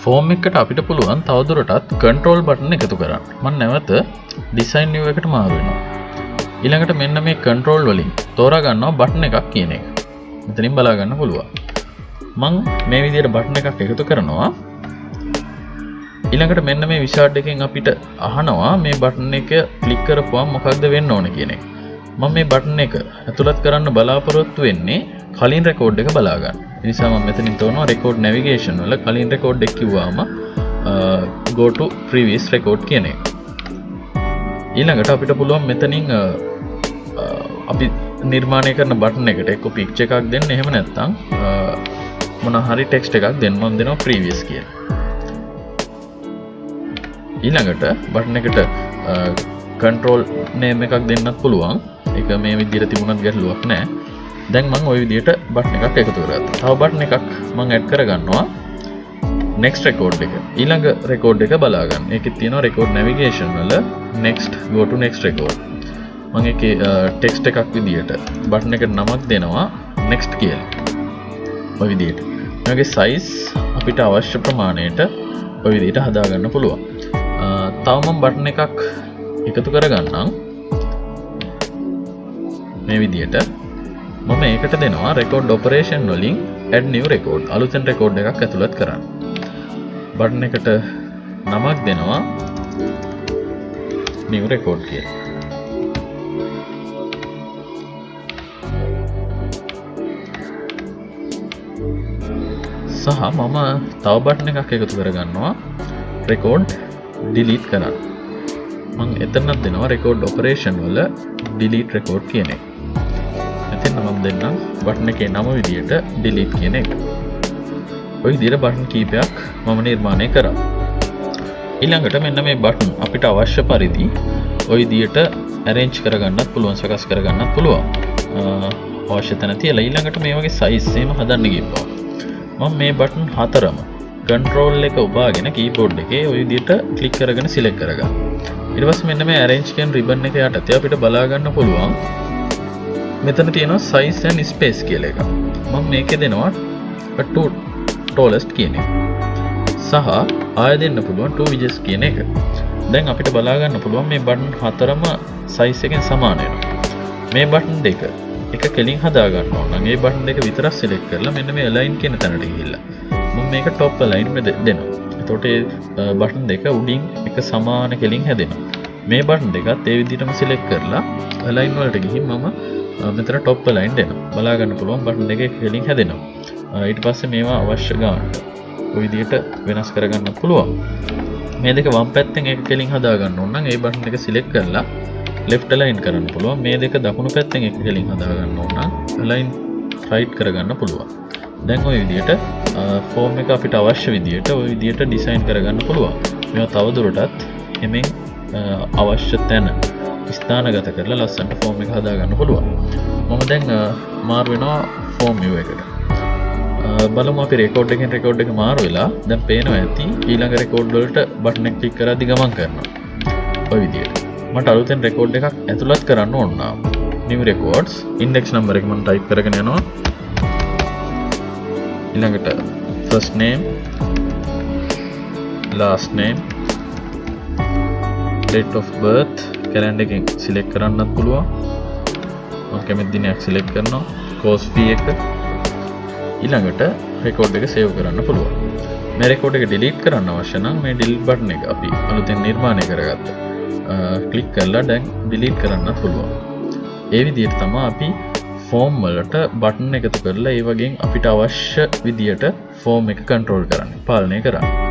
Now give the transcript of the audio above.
Form එකට අපිට පුළුවන් තවදුරටත් control button එකතු කරන්න. මම නැවත design view එකට මාරු වෙනවා. ඊළඟට මෙන්න මේ control වලින් තෝරා ගන්නවා button එකක් කියන එක. මෙතනින් බලා ගන්න පුළුවන්. මම මේ විදිහට button එකක් එකතු කරනවා. ඊළඟට මෙන්න මේ විෂාඩ් එකෙන් අපිට අහනවා මේ button එක ක්ලික් කරපුවම මොකක්ද වෙන්න ඕන කියන එක. මම මේ button එක ඇතුළත් කරන්න බලාපොරොත්තු වෙන්නේ කලින් රෙකෝඩ් එක බලා ගන්න. ඒ නිසා මම මෙතනින් තෝරනවා record navigation වල කලින් රෙකෝඩ් එක කිව්වම go to previous record කියන එක. ඊළඟට අපිට පුළුවන් මෙතනින් අපි නිර්මාණය කරන button එකට එක්ක picture එකක් දෙන්න. එහෙම නැත්නම් මොන හරි text එකක් දෙන්න. මම දෙනවා previous කියලා. ඊළඟට button එකට control name එකක් දෙන්නත් පුළුවන්. ඒක මේ විදිහට තිබුණත් ගැටලුවක් නැහැ. දැන් මම ওই විදිහට button එකක් එකතු කරගත්තා. තව button එකක් මම add කරගන්නවා next record එක. ඊළඟ record එක බලා ගන්න. ඒකෙත් තියෙනවා record navigation වල next go to next record. මම ඒකේ text එකක් විදිහට button එකට නමක් දෙනවා next කියලා. ඔය විදිහට. මේකේ size අපිට අවශ්‍ය ප්‍රමාණයට ඔය විදිහට හදා ගන්න පුළුවන්. තව මම button එකක් එකතු කරගන්නම්. මේ විදිහට මම ඒකට දෙනවා record operation වලින් add new record අලුතෙන් record එකක් ඇතුළත් කරන්න. button එකට නමක් දෙනවා new record කියලා. සහ මම තව button එකක් එකතු කරගන්නවා record delete කරන්න. මම එතනක් දෙනවා record operation වල delete record කියන එක. මෙතන මම දෙන්නම් button එකේ නම විදියට delete කියන එක. ඔය විදියට button කීපයක් මම නිර්මාණය කරා. ඊළඟට මෙන්න මේ button අපිට අවශ්‍ය පරිදි ඔය විදියට arrange කරගන්නත් පුළුවන්, සකස් කරගන්නත් පුළුවන්. අවශ්‍ය තැන තියලා ඊළඟට මේ වගේ size එහෙම හදන්න ගියපුවා. මම මේ button හතරම control එක ඔබාගෙන keyboard එකේ ඔය විදියට click කරගෙන select කරගන්න. ඊට පස්සේ මෙන්න මේ arrange කියන ribbon එක යටතේ අපිට බලා ගන්න පුළුවන් මෙතන තියෙනවා size and space කියලා එකක්. මම මේකේ දෙනවා to tallest කියන එක. සහ ආය දෙන්න පුළුවන් to width කියන එක. දැන් අපිට බලා ගන්න පුළුවන් මේ button හතරම size එකෙන් සමාන වෙනවා. මේ button දෙක එක කෙලින් හදා ගන්න ඕන නම් මේ button දෙක විතරක් select කරලා මෙන්න මේ align කියන තැනට ගිහිල්ලා මම මේක top align දෙනවා. එතකොට ඒ button දෙක උඩින් එක සමාන කෙලින් හැදෙනවා. මේ button දෙකත් ඒ විදිහටම select කරලා align වලට ගිහින් මම මෙතන top align දෙනවා. බලා ගන්න පුළුවන් button දෙකේ කෙලින් හැදෙනවා. ඊට පස්සේ මේවා අවශ්‍ය ගන්නට ඔය විදිහට වෙනස් කරගන්න පුළුවන්. මේ දෙක වම් පැත්තෙන් එක කෙලින් හදා ගන්න ඕන නම් ඒ button එක select කරලා left align කරන්න පුළුවන්. මේ දෙක දකුණු පැත්තෙන් එක කෙලින් හදා ගන්න ඕන නම් align right කරගන්න පුළුවන්. දැන් ඔය විදිහට form එක අපිට අවශ්‍ය විදිහට ඔය විදිහට design කරගන්න පුළුවන්. මේවා තව දුරටත් එමෙන් අවශ්‍ය තැන ස්ථානගත කරලා ලස්සනට form එක හදා ගන්න පුළුවන්. මම දැන් මාරු වෙනවා form view එකට. බලමු අපි record එකෙන් record එක මාරු වෙලා දැන් පේනවා ඇති ඊළඟ record වලට button එක click කරද්දි ගමන් කරනවා. ඔය විදිහට. මට අලුතෙන් record එකක් ඇතුළත් කරන්න ඕන නම් new records index number එක මම type කරගෙන යනවා. ඊළඟට first name last name date of birth calendar එකෙන් select කරන්නත් පුළුවන්. මම කැමති දිනයක් select කරනවා. course fee එක. ඊළඟට record එක save කරන්න පුළුවන්. මේ record එක delete කරන්න අවශ්‍ය නම් මේ delete button එක අපි අලුතෙන් නිර්මාණය කරගත්තා. click කරලා දැන් delete කරන්නත් පුළුවන්. ඒ විදිහට තමයි අපි form වලට button එකතු කරලා ඒ වගේම අපිට අවශ්‍ය විදියට form එක control කරන්නේ, පාලනය කරන්නේ.